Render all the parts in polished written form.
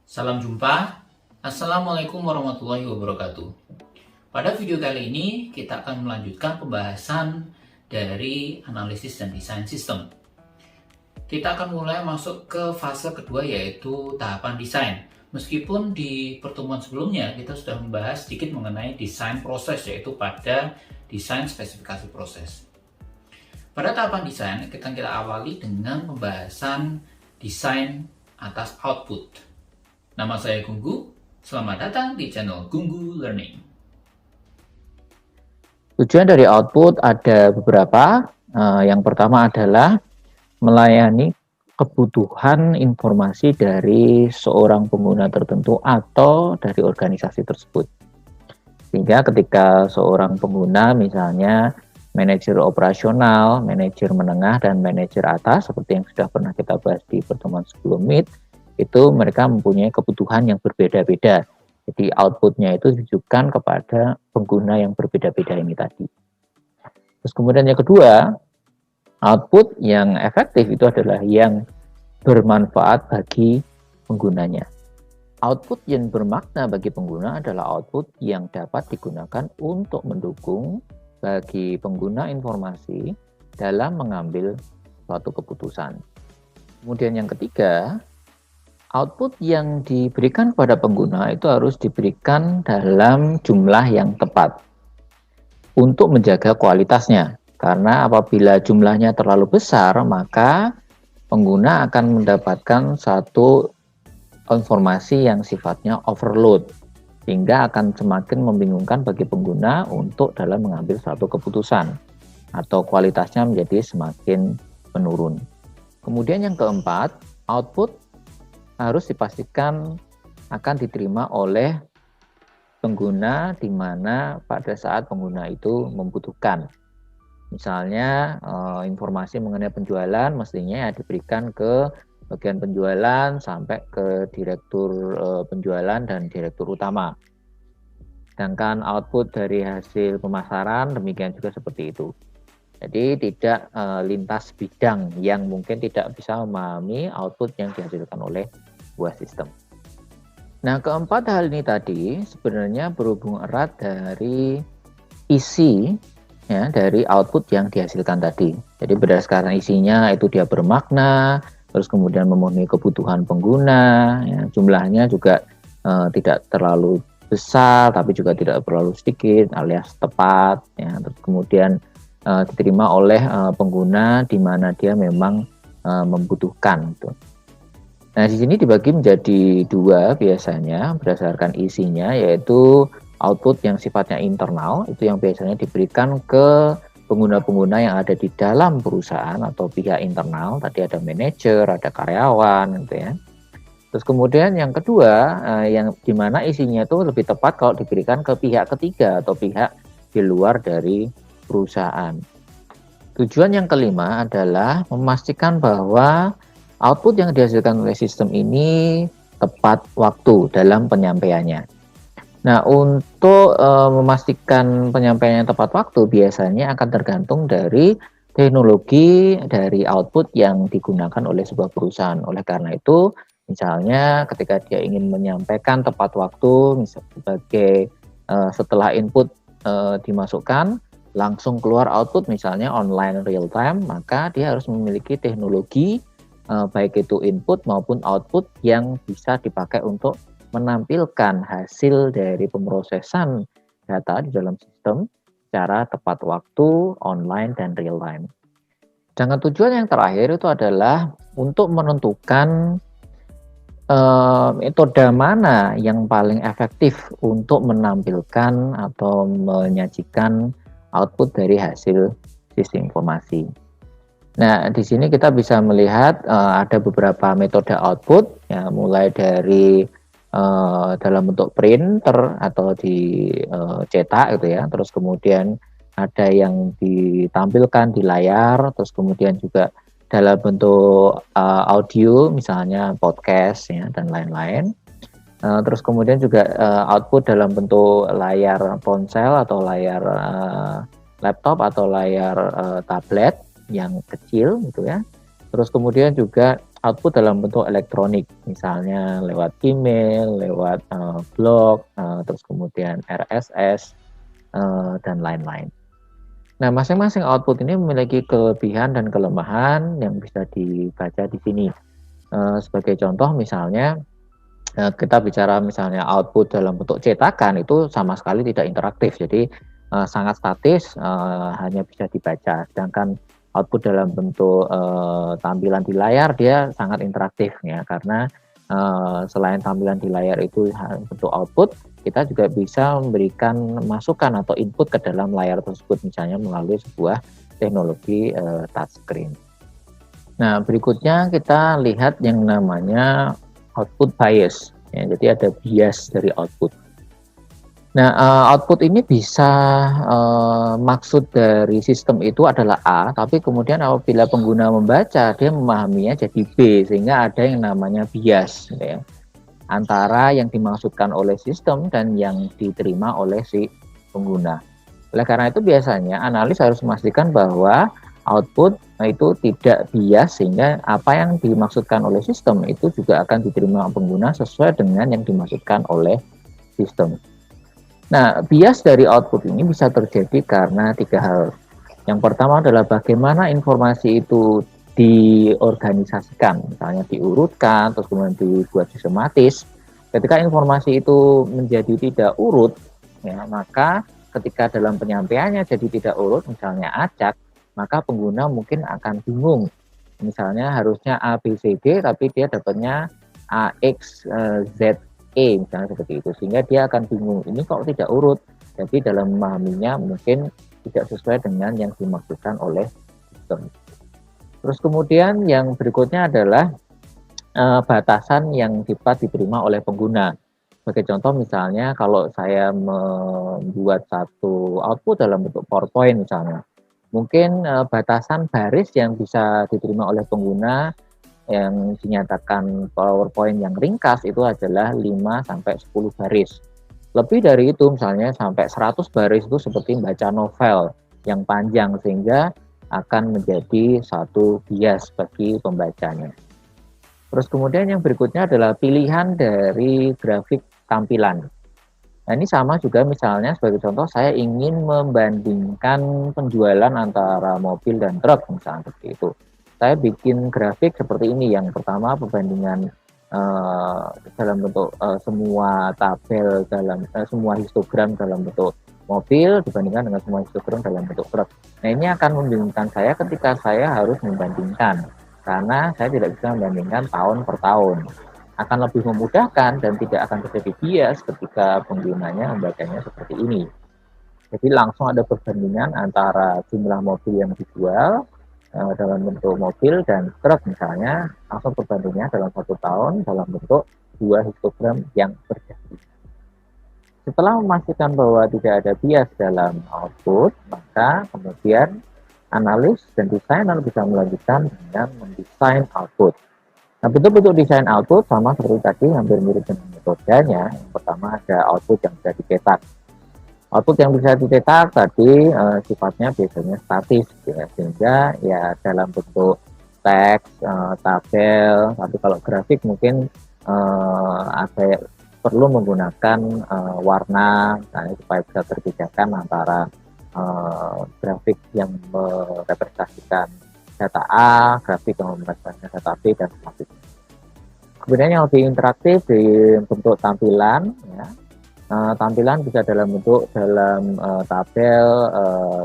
Salam jumpa. Assalamualaikum warahmatullahi wabarakatuh. Pada video kali ini kita akan melanjutkan pembahasan dari analisis dan desain sistem. Kita akan mulai masuk ke fase kedua, yaitu tahapan desain. Meskipun di pertemuan sebelumnya kita sudah membahas sedikit mengenai desain proses, yaitu pada desain spesifikasi proses. Pada tahapan desain kita awali dengan pembahasan desain atas output. Nama saya Gunggu, selamat datang di channel Gunggu Learning. Tujuan dari output ada beberapa. Yang pertama adalah melayani kebutuhan informasi dari seorang pengguna tertentu atau dari organisasi tersebut. Sehingga ketika seorang pengguna, misalnya manajer operasional, manajer menengah, dan manajer atas, seperti yang sudah pernah kita bahas di pertemuan sebelum Meet, itu mereka mempunyai kebutuhan yang berbeda-beda. Jadi outputnya itu ditujukan kepada pengguna yang berbeda-beda ini tadi. Terus kemudian yang kedua, output yang efektif itu adalah yang bermanfaat bagi penggunanya. Output yang bermakna bagi pengguna adalah output yang dapat digunakan untuk mendukung bagi pengguna informasi dalam mengambil suatu keputusan. Kemudian yang ketiga, output yang diberikan kepada pengguna itu harus diberikan dalam jumlah yang tepat untuk menjaga kualitasnya. Karena apabila jumlahnya terlalu besar, maka pengguna akan mendapatkan satu informasi yang sifatnya overload, sehingga akan semakin membingungkan bagi pengguna untuk dalam mengambil suatu keputusan, atau kualitasnya menjadi semakin menurun. Kemudian yang keempat, output harus dipastikan akan diterima oleh pengguna di mana pada saat pengguna itu membutuhkan. Misalnya informasi mengenai penjualan mestinya diberikan ke bagian penjualan sampai ke direktur penjualan dan direktur utama. Sedangkan output dari hasil pemasaran demikian juga seperti itu. Jadi tidak lintas bidang yang mungkin tidak bisa memahami output yang dihasilkan oleh sebuah sistem. Nah, keempat hal ini tadi sebenarnya berhubung erat dari isi ya, dari output yang dihasilkan tadi. Jadi berdasarkan isinya itu dia bermakna, terus kemudian memenuhi kebutuhan pengguna, ya, jumlahnya juga tidak terlalu besar tapi juga tidak terlalu sedikit alias tepat, ya, terus kemudian diterima oleh pengguna di mana dia memang membutuhkan. Gitu. Nah, di sini dibagi menjadi dua biasanya berdasarkan isinya, yaitu output yang sifatnya internal, itu yang biasanya diberikan ke pengguna-pengguna yang ada di dalam perusahaan atau pihak internal. Tadi ada manajer, ada karyawan, gitu ya. Terus kemudian yang kedua, yang di mana isinya itu lebih tepat kalau diberikan ke pihak ketiga atau pihak di luar dari perusahaan. Tujuan yang kelima adalah memastikan bahwa output yang dihasilkan oleh sistem ini tepat waktu dalam penyampaiannya. Nah, untuk memastikan penyampaiannya tepat waktu biasanya akan tergantung dari teknologi dari output yang digunakan oleh sebuah perusahaan. Oleh karena itu, misalnya ketika dia ingin menyampaikan tepat waktu, misalnya sebagai setelah input dimasukkan, langsung keluar output misalnya online real time, maka dia harus memiliki teknologi baik itu input maupun output yang bisa dipakai untuk menampilkan hasil dari pemrosesan data di dalam sistem secara tepat waktu, online, dan real time. Sedangkan tujuan yang terakhir itu adalah untuk menentukan metode mana yang paling efektif untuk menampilkan atau menyajikan output dari hasil sistem informasi. Nah, di sini kita bisa melihat ada beberapa metode output, ya, mulai dari dalam bentuk printer atau dicetak gitu ya. Terus kemudian ada yang ditampilkan di layar, terus kemudian juga dalam bentuk audio, misalnya podcast ya dan lain-lain. Terus kemudian juga output dalam bentuk layar ponsel atau layar laptop atau layar tablet yang kecil gitu ya. Terus kemudian juga output dalam bentuk elektronik, misalnya lewat email, lewat blog, terus kemudian RSS, dan lain-lain. Nah, masing-masing output ini memiliki kelebihan dan kelemahan yang bisa dibaca di sini. Sebagai contoh misalnya, kita bicara misalnya output dalam bentuk cetakan itu sama sekali tidak interaktif, jadi sangat statis, hanya bisa dibaca. Sedangkan output dalam bentuk tampilan di layar dia sangat interaktif ya, karena selain tampilan di layar itu bentuk output, kita juga bisa memberikan masukan atau input ke dalam layar tersebut, misalnya melalui sebuah teknologi touchscreen. Nah, berikutnya kita lihat yang namanya output bias. Ya, jadi ada bias dari output. Nah, output ini bisa maksud dari sistem itu adalah A, tapi kemudian apabila pengguna membaca, dia memahaminya jadi B, sehingga ada yang namanya bias, gitu ya, antara yang dimaksudkan oleh sistem dan yang diterima oleh si pengguna. Oleh karena itu biasanya analis harus memastikan bahwa output itu tidak bias, sehingga apa yang dimaksudkan oleh sistem itu juga akan diterima pengguna sesuai dengan yang dimaksudkan oleh sistem. Nah, bias dari output ini bisa terjadi karena 3 hal. Yang pertama adalah bagaimana informasi itu diorganisasikan, misalnya diurutkan, terus kemudian dibuat sistematis. Ketika informasi itu menjadi tidak urut, ya, maka ketika dalam penyampaiannya jadi tidak urut, misalnya acak, maka pengguna mungkin akan bingung. Misalnya harusnya A, B, C, D, tapi dia dapatnya A, X, Z, E, misalnya seperti itu, sehingga dia akan bingung, ini kok tidak urut, jadi dalam memahaminya mungkin tidak sesuai dengan yang dimaksudkan oleh sistem. Terus kemudian yang berikutnya adalah batasan yang dapat diterima oleh pengguna. Sebagai contoh misalnya kalau saya membuat satu output dalam bentuk PowerPoint misalnya, mungkin batasan baris yang bisa diterima oleh pengguna yang dinyatakan PowerPoint yang ringkas itu adalah 5-10 baris. Lebih dari itu misalnya sampai 100 baris itu seperti membaca novel yang panjang, sehingga akan menjadi satu bias bagi pembacanya. Terus kemudian yang berikutnya adalah pilihan dari grafik tampilan. Nah, ini sama juga misalnya sebagai contoh saya ingin membandingkan penjualan antara mobil dan truk misalnya seperti itu. Saya bikin grafik seperti ini. Yang pertama perbandingan dalam bentuk semua tabel dalam semua histogram dalam bentuk mobil dibandingkan dengan semua histogram dalam bentuk truk. Nah, ini akan membingungkan saya ketika saya harus membandingkan, karena saya tidak bisa membandingkan tahun per tahun. Akan lebih memudahkan dan tidak akan terjadi bias ketika penggunanya membacanya seperti ini. Jadi langsung ada perbandingan antara jumlah mobil yang dijual dalam bentuk mobil dan truk misalnya, langsung perbandingannya dalam 1 tahun dalam bentuk 2 histogram yang berbeda. Setelah memastikan bahwa tidak ada bias dalam output, maka kemudian analis dan desainer bisa melanjutkan dengan mendesain output. Nah, bentuk-bentuk desain output sama seperti tadi, hampir mirip dengan metodenya. Yang pertama ada output yang bisa dicetak. Output yang bisa dicetak tadi sifatnya biasanya statis, ya, sehingga ya dalam bentuk teks, tabel, tapi kalau grafik mungkin ada perlu menggunakan warna, misalnya supaya bisa terbedakan antara grafik yang merepresentasikan data A, grafik yang merepresentasikan data B, dan selanjutnya. Kemudian yang lebih interaktif di bentuk tampilan, ya. Tampilan bisa dalam bentuk tabel,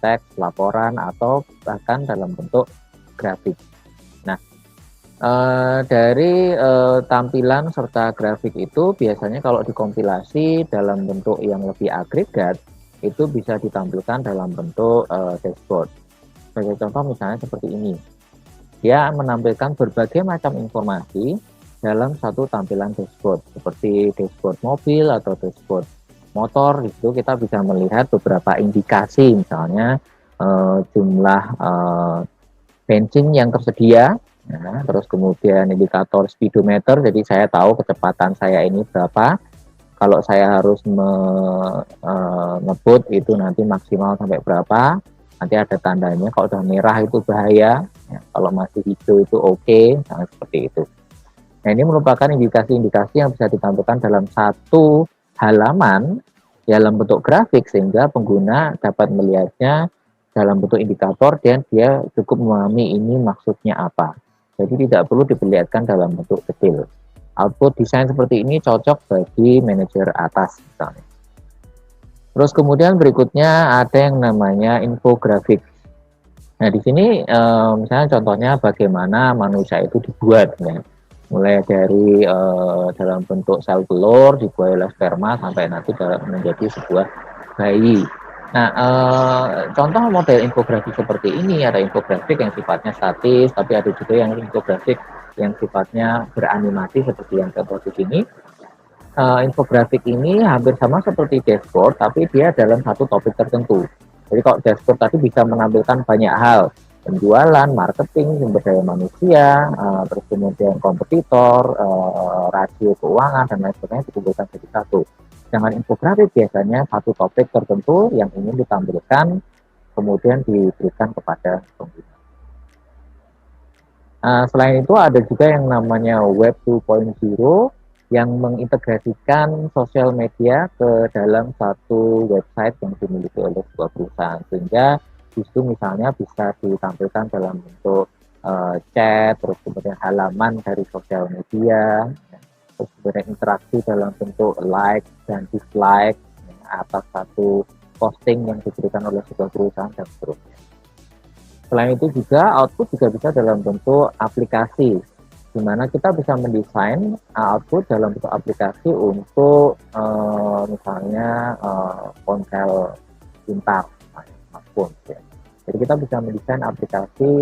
teks, laporan, atau bahkan dalam bentuk grafik. Nah, dari tampilan serta grafik itu biasanya kalau dikompilasi dalam bentuk yang lebih agregat, itu bisa ditampilkan dalam bentuk dashboard. Sebagai contoh misalnya seperti ini. Dia menampilkan berbagai macam informasi dalam satu tampilan dashboard, seperti dashboard mobil atau dashboard motor. Di situ kita bisa melihat beberapa indikasi, misalnya jumlah bensin yang tersedia, ya, terus kemudian indikator speedometer, jadi saya tahu kecepatan saya ini berapa. Kalau saya harus ngebut itu nanti maksimal sampai berapa. Nanti ada tandanya, kalau udah merah itu bahaya, ya, kalau masih hijau itu oke, nah seperti itu. Nah, ini merupakan indikasi-indikasi yang bisa ditampilkan dalam satu halaman dalam bentuk grafik, sehingga pengguna dapat melihatnya dalam bentuk indikator dan dia cukup memahami ini maksudnya apa. Jadi tidak perlu diperlihatkan dalam bentuk detail. Output desain seperti ini cocok bagi manajer atas misalnya. Terus kemudian berikutnya ada yang namanya infografik. Nah, di sini misalnya contohnya bagaimana manusia itu dibuat, ya. Mulai dari dalam bentuk sel telur dibuat oleh sperma sampai nanti menjadi sebuah bayi. Nah, contoh model infografik seperti ini, ada infografik yang sifatnya statis, tapi ada juga yang infografik yang sifatnya beranimasi seperti yang contoh di sini. Infografik ini hampir sama seperti dashboard, tapi dia dalam satu topik tertentu. Jadi kalau dashboard tadi bisa menampilkan banyak hal, penjualan, marketing, sumber daya manusia, terus kemudian kompetitor, rasio keuangan, dan lain sebagainya dikumpulkan jadi satu. Dengan infografik biasanya satu topik tertentu yang ingin ditampilkan, kemudian diberikan kepada pengguna. Selain itu ada juga yang namanya Web 2.0, yang mengintegrasikan sosial media ke dalam satu website yang dimiliki oleh sebuah perusahaan, sehingga justru misalnya bisa ditampilkan dalam bentuk chat, terus kemudian halaman dari sosial media, terus kemudian interaksi dalam bentuk like dan dislike atas satu posting yang diberikan oleh sebuah perusahaan dan seterusnya. Selain itu juga output juga bisa dalam bentuk aplikasi, di mana kita bisa mendesain output dalam bentuk aplikasi untuk misalnya ponsel pintar, smartphone. Ya. Jadi kita bisa mendesain aplikasi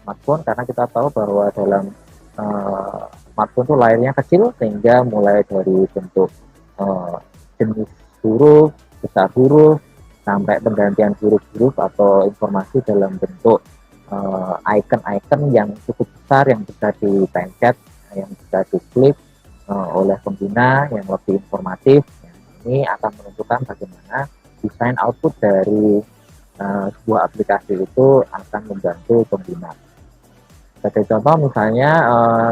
smartphone karena kita tahu bahwa dalam smartphone itu layarnya kecil, sehingga mulai dari bentuk jenis huruf, besar huruf, sampai penggantian huruf-huruf atau informasi dalam bentuk icon-icon yang cukup besar yang bisa dipencet, yang bisa diklik oleh pengguna yang lebih informatif. Ini akan menentukan bagaimana desain output dari sebuah aplikasi itu akan membantu pengguna. Sebagai contoh misalnya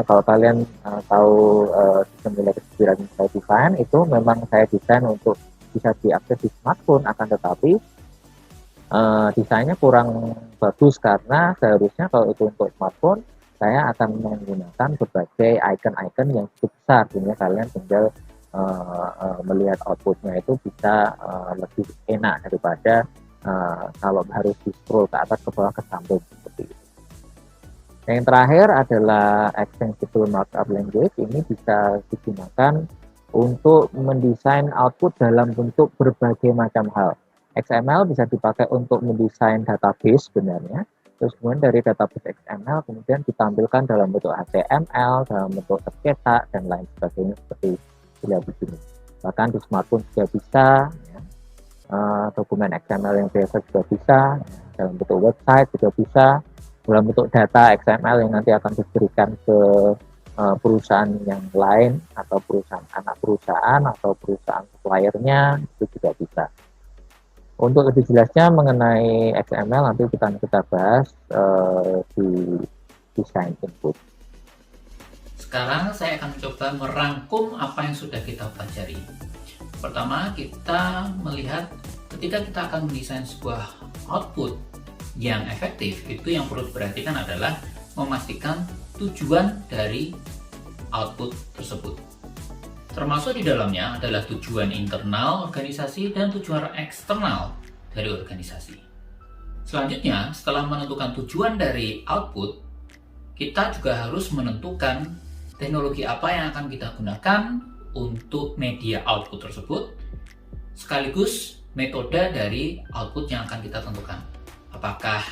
kalau kalian tahu sistem elektrik yang saya desain, itu memang saya desain untuk bisa diakses di smartphone, akan tetapi desainnya kurang bagus karena seharusnya kalau itu untuk smartphone saya akan menggunakan berbagai icon-icon yang cukup besar, sehingga kalian tinggal melihat outputnya itu bisa lebih enak daripada kalau harus di scroll ke atas, ke bawah, ke samping seperti itu. Yang terakhir adalah extensible markup language. Ini bisa digunakan untuk mendesain output dalam bentuk berbagai macam hal. XML bisa dipakai untuk mendesain database sebenarnya. Terus kemudian dari database XML kemudian ditampilkan dalam bentuk HTML, dalam bentuk tercetak, dan lain sebagainya seperti dilihat di sini. Bahkan di smartphone juga bisa, ya. Dokumen XML yang biasa juga bisa, ya. Dalam bentuk website juga bisa, dalam bentuk data XML yang nanti akan diberikan ke perusahaan yang lain, atau perusahaan anak perusahaan, atau perusahaan suppliernya, itu juga bisa. Untuk lebih jelasnya mengenai XML nanti kita bahas di desain input. Sekarang saya akan mencoba merangkum apa yang sudah kita pelajari. Pertama, kita melihat ketika kita akan mendesain sebuah output yang efektif, itu yang perlu diperhatikan adalah memastikan tujuan dari output tersebut. Termasuk di dalamnya adalah tujuan internal organisasi dan tujuan eksternal dari organisasi. Selanjutnya, setelah menentukan tujuan dari output, kita juga harus menentukan teknologi apa yang akan kita gunakan untuk media output tersebut, sekaligus metode dari output yang akan kita tentukan. Apakah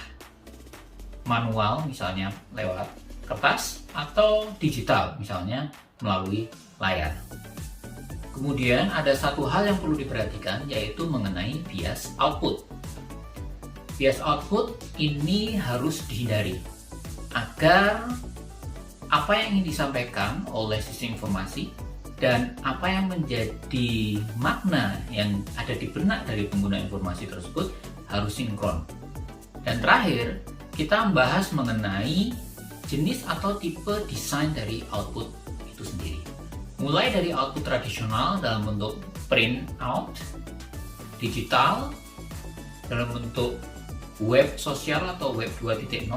manual, misalnya lewat kertas, atau digital, misalnya melalui layar. Kemudian ada satu hal yang perlu diperhatikan, yaitu mengenai bias output. Bias output ini harus dihindari agar apa yang ingin disampaikan oleh sistem informasi dan apa yang menjadi makna yang ada di benak dari pengguna informasi tersebut harus sinkron. Dan terakhir, kita membahas mengenai jenis atau tipe desain dari output itu sendiri. Mulai dari output tradisional dalam bentuk print out, digital, dalam bentuk web sosial atau web 2.0,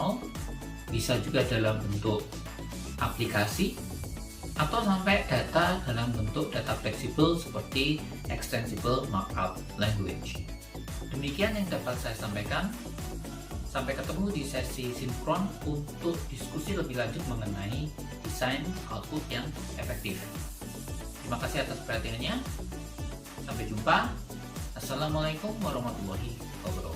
bisa juga dalam bentuk aplikasi, atau sampai data dalam bentuk data fleksibel seperti extensible markup language. Demikian yang dapat saya sampaikan. Sampai ketemu di sesi sinkron untuk diskusi lebih lanjut mengenai desain output yang efektif. Terima kasih atas perhatiannya. Sampai jumpa. Assalamualaikum warahmatullahi wabarakatuh.